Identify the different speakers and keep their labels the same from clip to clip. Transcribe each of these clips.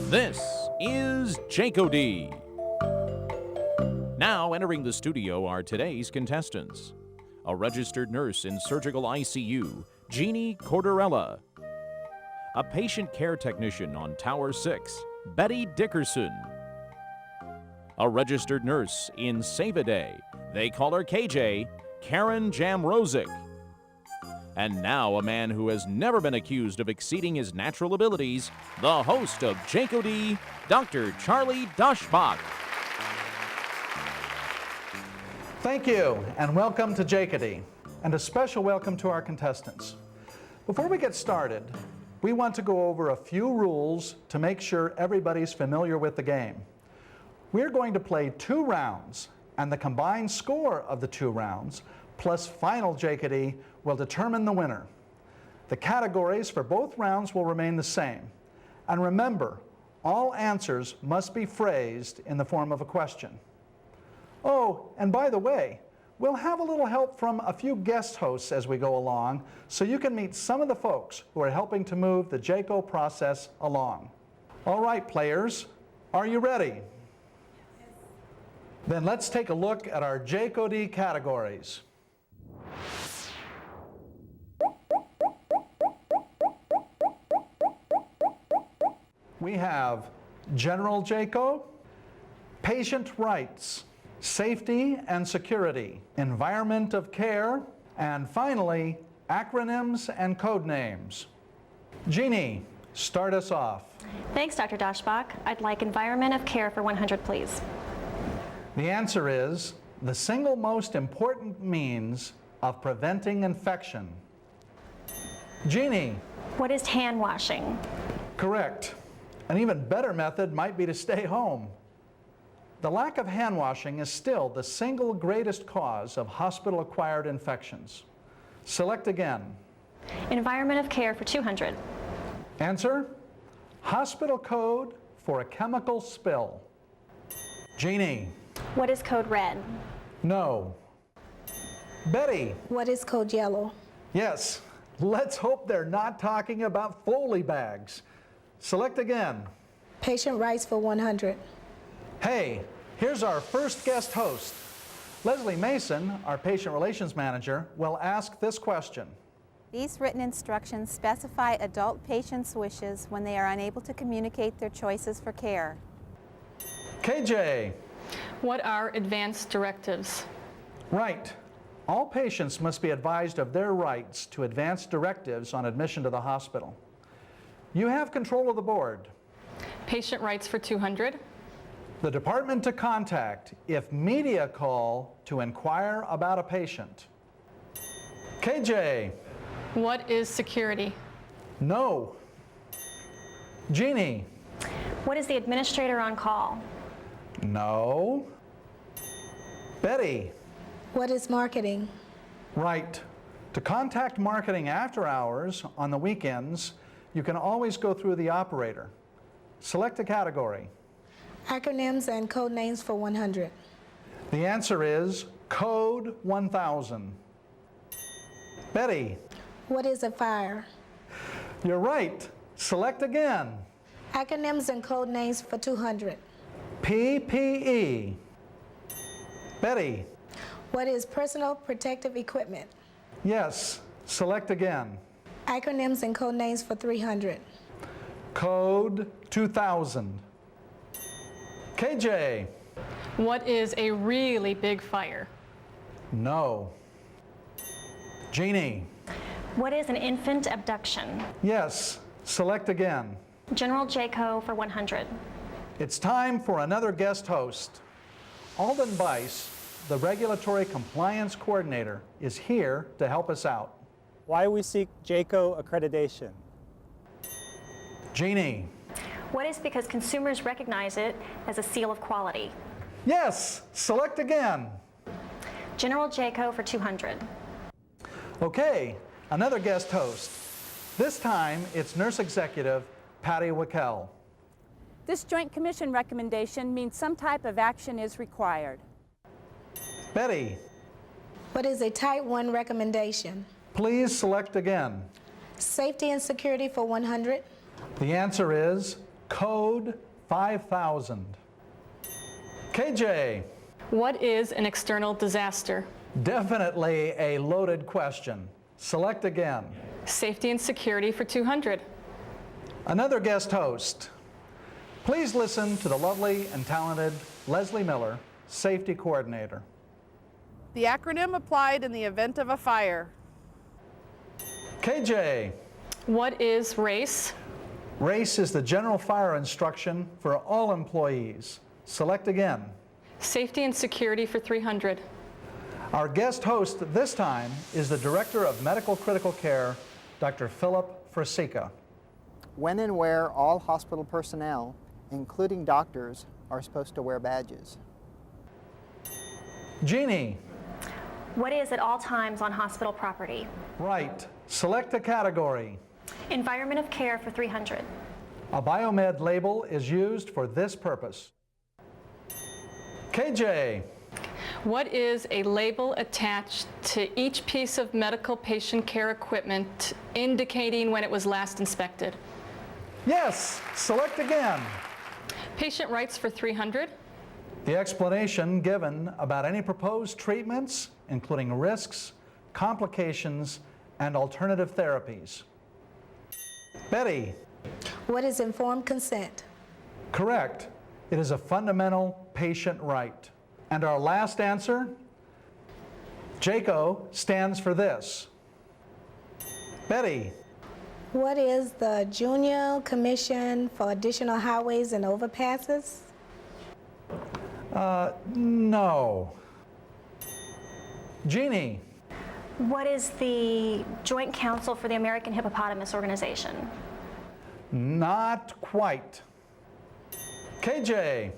Speaker 1: This is JCAHO. Now entering the studio are today's contestants. A registered nurse in surgical ICU, Jeannie Corderella. A patient care technician on Tower 6, Betty Dickerson. A registered nurse in Save-A-Day, they call her KJ, Karen Jamrozik. And now a man who has never been accused of exceeding his natural abilities, the host of JCAHO, Dr. Charlie Doshbach.
Speaker 2: Thank you, and welcome to JCAHO, and a special welcome to our contestants. Before we get started, we want to go over a few rules to make sure everybody's familiar with the game. We're going to play 2 rounds, and the combined score of the 2 rounds, plus final JCAHO, will determine the winner. The categories for both rounds will remain the same. And remember, all answers must be phrased in the form of a question. Oh, and by the way, we'll have a little help from a few guest hosts as we go along, so you can meet some of the folks who are helping to move the JCAHO process along. All right, players, are you ready? Then let's take a look at our JCAHO categories. We have General JCAHO, Patient Rights, Safety and Security, Environment of Care, and finally, Acronyms and Code Names. Jeannie, start us off.
Speaker 3: Thanks, Dr. Doshbach. I'd like Environment of Care for 100, please.
Speaker 2: The answer is the single most important means of preventing infection. Jeannie.
Speaker 3: What is hand washing?
Speaker 2: Correct. An even better method might be to stay home. The lack of hand washing is still the single greatest cause of hospital-acquired infections. Select again.
Speaker 3: Environment of Care for 200.
Speaker 2: Answer, hospital code for a chemical spill. Jeannie.
Speaker 3: What is code red?
Speaker 2: No. Betty.
Speaker 4: What is code yellow?
Speaker 2: Yes. Let's hope they're not talking about Foley bags. Select again.
Speaker 4: Patient rights for 100.
Speaker 2: Hey, here's our first guest host. Leslie Mason, our patient relations manager, will ask this question.
Speaker 5: These written instructions specify adult patients' wishes when they are unable to communicate their choices for care.
Speaker 2: KJ.
Speaker 6: What are advance directives?
Speaker 2: Right. All patients must be advised of their rights to advance directives on admission to the hospital. You have control of the board.
Speaker 6: Patient rights for 200.
Speaker 2: The department to contact if media call to inquire about a patient. KJ.
Speaker 6: What is security?
Speaker 2: No. Jeannie.
Speaker 3: What is the administrator on call?
Speaker 2: No. Betty.
Speaker 4: What is marketing?
Speaker 2: Right. To contact marketing after hours on the weekends, you can always go through the operator. Select a category.
Speaker 4: Acronyms and code names for 100.
Speaker 2: The answer is Code 1000. Betty.
Speaker 4: What is a fire?
Speaker 2: You're right. Select again.
Speaker 4: Acronyms and code names for 200.
Speaker 2: PPE. Betty.
Speaker 4: What is personal protective equipment?
Speaker 2: Yes. Select again.
Speaker 4: Acronyms and code names for 300.
Speaker 2: Code 2000. KJ.
Speaker 6: What is a really big fire?
Speaker 2: No. Jeannie.
Speaker 3: What is an infant abduction?
Speaker 2: Yes. Select again.
Speaker 3: General JCAHO for 100.
Speaker 2: It's time for another guest host. Alden Bice, the Regulatory Compliance Coordinator, is here to help us out.
Speaker 7: Why we seek JCAHO accreditation?
Speaker 2: Jeannie.
Speaker 3: What is because consumers recognize it as a seal of quality?
Speaker 2: Yes. Select again.
Speaker 3: General JCAHO for 200.
Speaker 2: Okay, another guest host. This time, it's Nurse Executive Patty Wickel.
Speaker 8: This Joint Commission recommendation means some type of action is required.
Speaker 2: Betty.
Speaker 4: What is a Type 1 recommendation?
Speaker 2: Please select again.
Speaker 4: Safety and security for 100.
Speaker 2: The answer is Code 5000. KJ,
Speaker 6: What is an external disaster?
Speaker 2: definitely a loaded question. Select again.
Speaker 6: Safety and security for 200.
Speaker 2: Another guest host. Please listen to the lovely and talented Leslie Miller, Safety Coordinator.
Speaker 9: The acronym applied in the event of a fire.
Speaker 2: KJ,
Speaker 6: What is RACE?
Speaker 2: RACE is the general fire instruction for all employees. Select again.
Speaker 6: Safety and security for 300.
Speaker 2: Our guest host this time is the Director of Medical Critical Care, Dr. Philip Frasica.
Speaker 10: When and where all hospital personnel, including doctors, are supposed to wear badges.
Speaker 2: Jeannie,
Speaker 3: What is at all times on hospital property?
Speaker 2: right. Select a category.
Speaker 3: Environment of care for 300.
Speaker 2: A biomed label is used for this purpose. KJ,
Speaker 6: What is a label attached to each piece of medical patient care equipment indicating when it was last inspected?
Speaker 2: yes. Select again.
Speaker 6: Patient rights for 300.
Speaker 2: The explanation given about any proposed treatments, including risks, complications, and alternative therapies. Betty,
Speaker 4: What is informed consent?
Speaker 2: correct. It is a fundamental patient right. And our last answer, JCAHO stands for this. Betty,
Speaker 4: What is the Junior Commission for Additional Highways and Overpasses?
Speaker 2: no. Jeannie,
Speaker 3: What is the Joint Council for the American Hippopotamus Organization?
Speaker 2: not quite. KJ,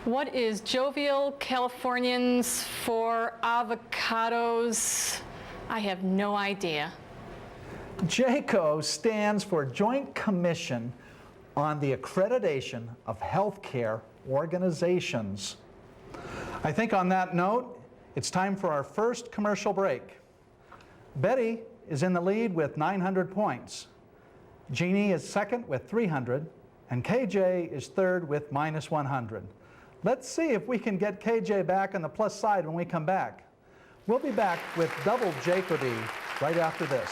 Speaker 6: What is Jovial Californians for Avocados? I have no idea.
Speaker 2: JCAHO stands for Joint Commission on the Accreditation of Healthcare Organizations. I think on that note, it's time for our first commercial break. Betty is in the lead with 900 points. Jeannie is second with 300, and KJ is third with minus 100. Let's see if we can get KJ back on the plus side when we come back. We'll be back with double Jeopardy right after this.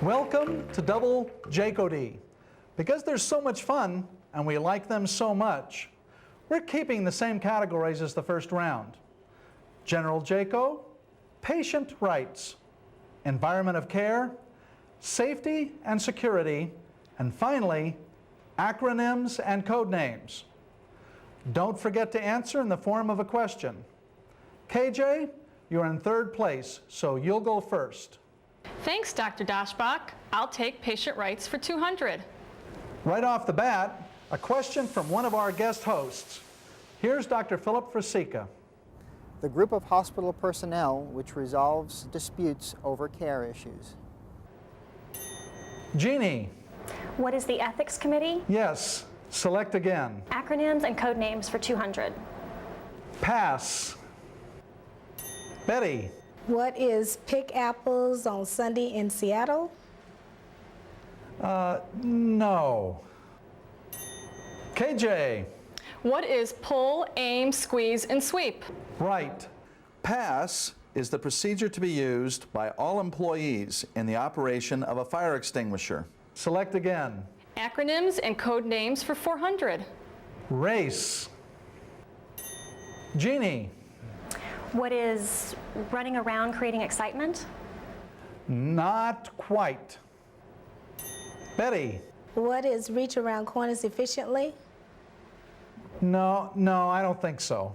Speaker 2: Welcome to Double JCAHO. Because there's so much fun and we like them so much, we're keeping the same categories as the first round. General JCAHO, patient rights, environment of care, safety and security, and finally, acronyms and code names. Don't forget to answer in the form of a question. KJ, you're in third place, so you'll go first.
Speaker 6: Thanks, Dr. Daschbach. I'll take patient rights for 200.
Speaker 2: Right off the bat, a question from one of our guest hosts. Here's Dr. Philip Frasica.
Speaker 10: The group of hospital personnel which resolves disputes over care issues.
Speaker 2: Jeannie,
Speaker 3: What is the Ethics Committee?
Speaker 2: yes. Select again.
Speaker 3: Acronyms and code names for 200.
Speaker 2: Pass. Betty,
Speaker 4: What is Pick Apples on Sunday in Seattle?
Speaker 2: no. KJ,
Speaker 6: What is pull, aim, squeeze, and sweep?
Speaker 2: right. Pass is the procedure to be used by all employees in the operation of a fire extinguisher. Select again.
Speaker 6: Acronyms and code names for 400.
Speaker 2: Race. Jeannie,
Speaker 3: What is running around creating excitement?
Speaker 2: not quite. Betty,
Speaker 4: What is Reach Around Corners Efficiently?
Speaker 2: no, I don't think so.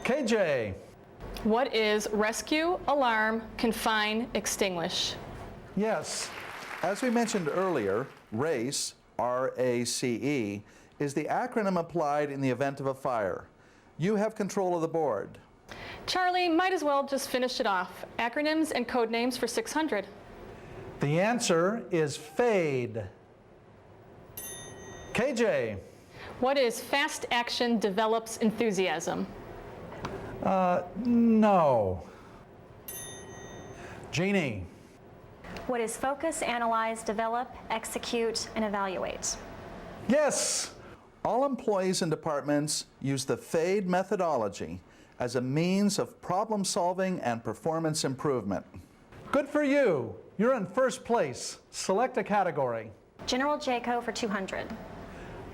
Speaker 2: KJ,
Speaker 6: What is rescue, alarm, confine, extinguish?
Speaker 2: yes. As we mentioned earlier, RACE, R-A-C-E, is the acronym applied in the event of a fire. You have control of the board.
Speaker 6: Charlie, might as well just finish it off. Acronyms and code names for 600.
Speaker 2: The answer is FADE. KJ.
Speaker 6: What is fast action develops enthusiasm?
Speaker 2: No. Jeannie.
Speaker 3: What is focus, analyze, develop, execute, and evaluate?
Speaker 2: Yes! All employees and departments use the FADE methodology as a means of problem solving and performance improvement. Good for you! You're in first place. Select a category.
Speaker 3: General JCAHO for 200.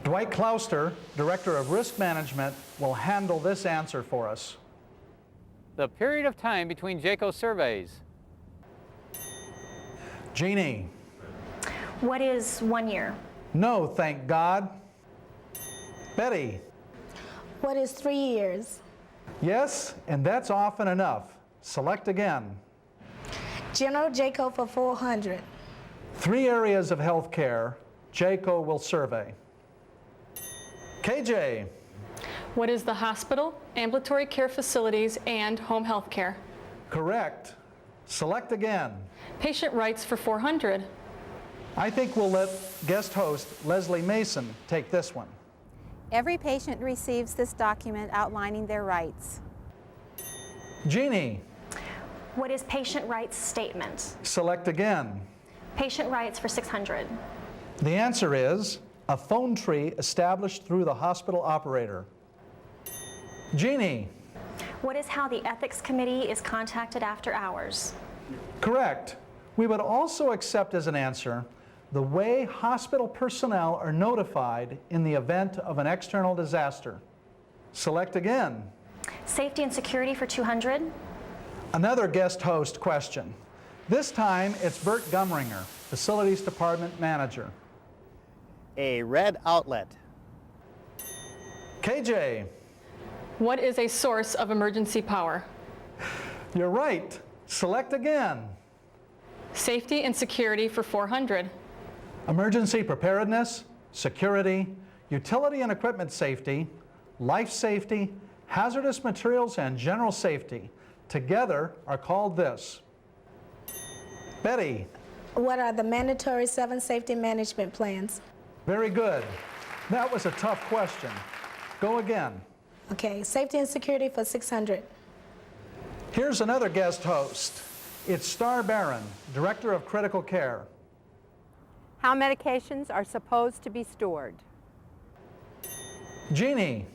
Speaker 2: Dwight Clouster, Director of Risk Management, will handle this answer for us.
Speaker 11: The period of time between JCAHO surveys.
Speaker 2: Jeannie.
Speaker 3: What is 1 year?
Speaker 2: No, thank God. Betty.
Speaker 4: What is 3 years?
Speaker 2: Yes, and that's often enough. Select again.
Speaker 4: General JCAHO for 400.
Speaker 2: 3 areas of health care JCAHO will survey. KJ.
Speaker 6: What is the hospital, ambulatory care facilities, and home health care?
Speaker 2: Correct. Select again.
Speaker 6: Patient rights for 400.
Speaker 2: I think we'll let guest host Leslie Mason take this one.
Speaker 5: Every patient receives this document outlining their rights.
Speaker 2: Jeannie.
Speaker 3: What is patient rights statement?
Speaker 2: Select again.
Speaker 3: Patient rights for 600.
Speaker 2: The answer is a phone tree established through the hospital operator. Jeannie.
Speaker 3: What is how the ethics committee is contacted after hours?
Speaker 2: Correct. We would also accept as an answer the way hospital personnel are notified in the event of an external disaster. Select again.
Speaker 3: Safety and security for 200.
Speaker 2: Another guest host question. This time it's Bert Gumringer, Facilities Department Manager.
Speaker 10: A red outlet.
Speaker 2: KJ.
Speaker 6: What is a source of emergency power?
Speaker 2: You're right. Select again.
Speaker 6: Safety and security for 400.
Speaker 2: Emergency preparedness, security, utility and equipment safety, life safety, hazardous materials, and general safety together are called this. Betty.
Speaker 4: What are the mandatory 7 safety management plans?
Speaker 2: Very good. That was a tough question. Go again.
Speaker 4: Okay, safety and security for 600.
Speaker 2: Here's another guest host. It's Star Barron, Director of Critical Care.
Speaker 12: How medications are supposed to be stored.
Speaker 2: Jeannie.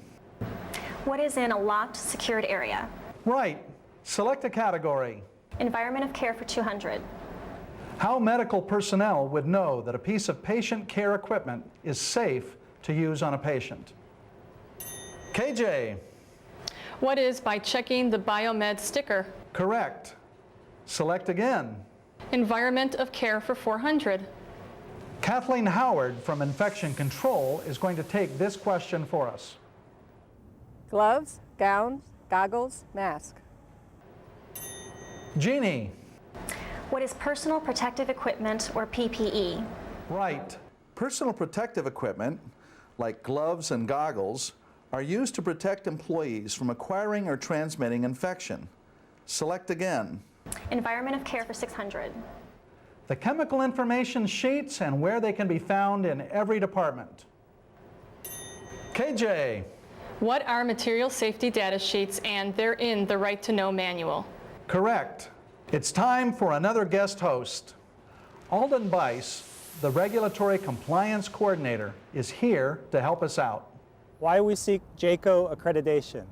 Speaker 3: What is in a locked, secured area?
Speaker 2: Right. Select a category.
Speaker 3: Environment of care for 200.
Speaker 2: How medical personnel would know that a piece of patient care equipment is safe to use on a patient. KJ.
Speaker 6: What is by checking the biomed sticker?
Speaker 2: Correct. Select again.
Speaker 6: Environment of care for 400.
Speaker 2: Kathleen Howard from Infection Control is going to take this question for us.
Speaker 12: Gloves, gowns, goggles, mask.
Speaker 2: Jeannie.
Speaker 3: What is personal protective equipment, or PPE?
Speaker 2: Right. Personal protective equipment, like gloves and goggles, are used to protect employees from acquiring or transmitting infection. Select again.
Speaker 3: Environment of care for 600.
Speaker 2: The chemical information sheets and where they can be found in every department. KJ.
Speaker 6: What are material safety data sheets, and they're in the Right to Know manual?
Speaker 2: Correct. It's time for another guest host. Alden Bice, the Regulatory Compliance Coordinator, is here to help us out.
Speaker 7: Why we seek JCAHO accreditation.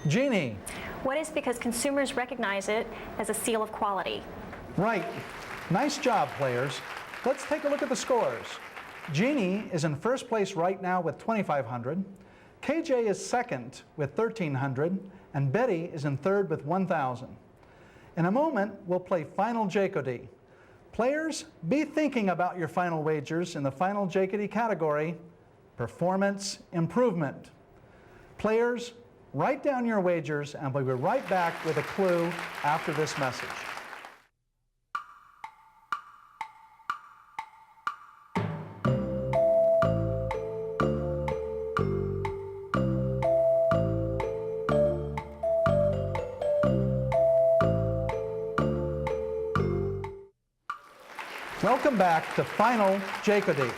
Speaker 2: Jeannie.
Speaker 3: What is because consumers recognize it as a seal of quality?
Speaker 2: Right. Nice job, players. Let's take a look at the scores. Jeannie is in first place right now with 2,500. KJ is second with 1,300. And Betty is in third with 1,000. In a moment, we'll play Final JCAHO. Players, be thinking about your final wagers in the Final JCAHO category, Performance Improvement. Players, write down your wagers, and we'll be right back with a clue after this message. Welcome back to Final JCAHO.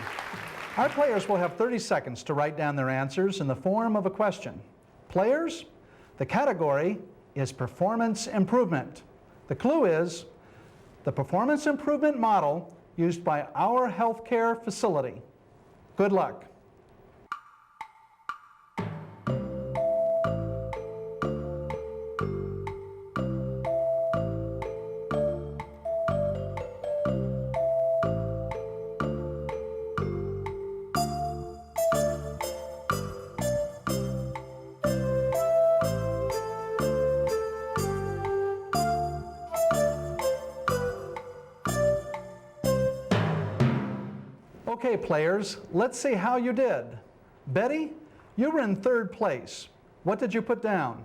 Speaker 2: Our players will have 30 seconds to write down their answers in the form of a question. Players, the category is performance improvement. The clue is the performance improvement model used by our healthcare facility. Good luck. Okay, players, let's see how you did. Betty, you were in third place. What did you put down?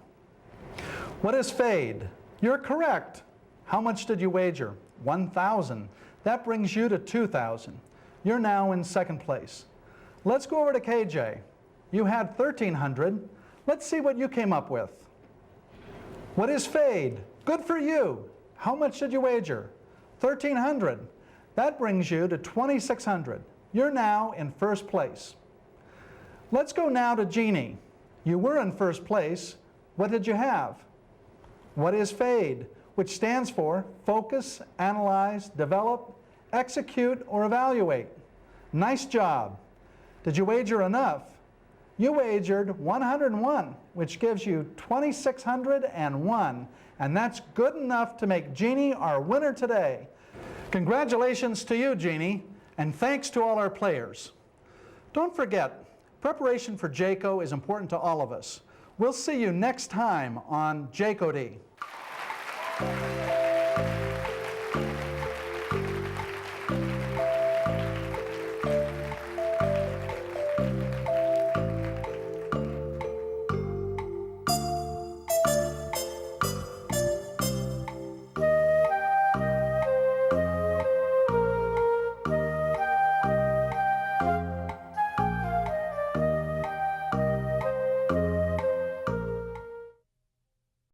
Speaker 2: What is fade? You're correct. How much did you wager? 1,000. That brings you to 2,000. You're now in second place. Let's go over to KJ. You had 1,300. Let's see what you came up with. What is fade? Good for you. How much did you wager? 1,300. That brings you to 2,600. You're now in first place. Let's go now to Jeannie. You were in first place. What did you have? What is FADE, which stands for focus, analyze, develop, execute, or evaluate? Nice job. Did you wager enough? You wagered 101, which gives you 2,601, and that's good enough to make Jeannie our winner today. Congratulations to you, Jeannie, and thanks to all our players. Don't forget, preparation for JCAHO is important to all of us. We'll see you next time on JCAHO.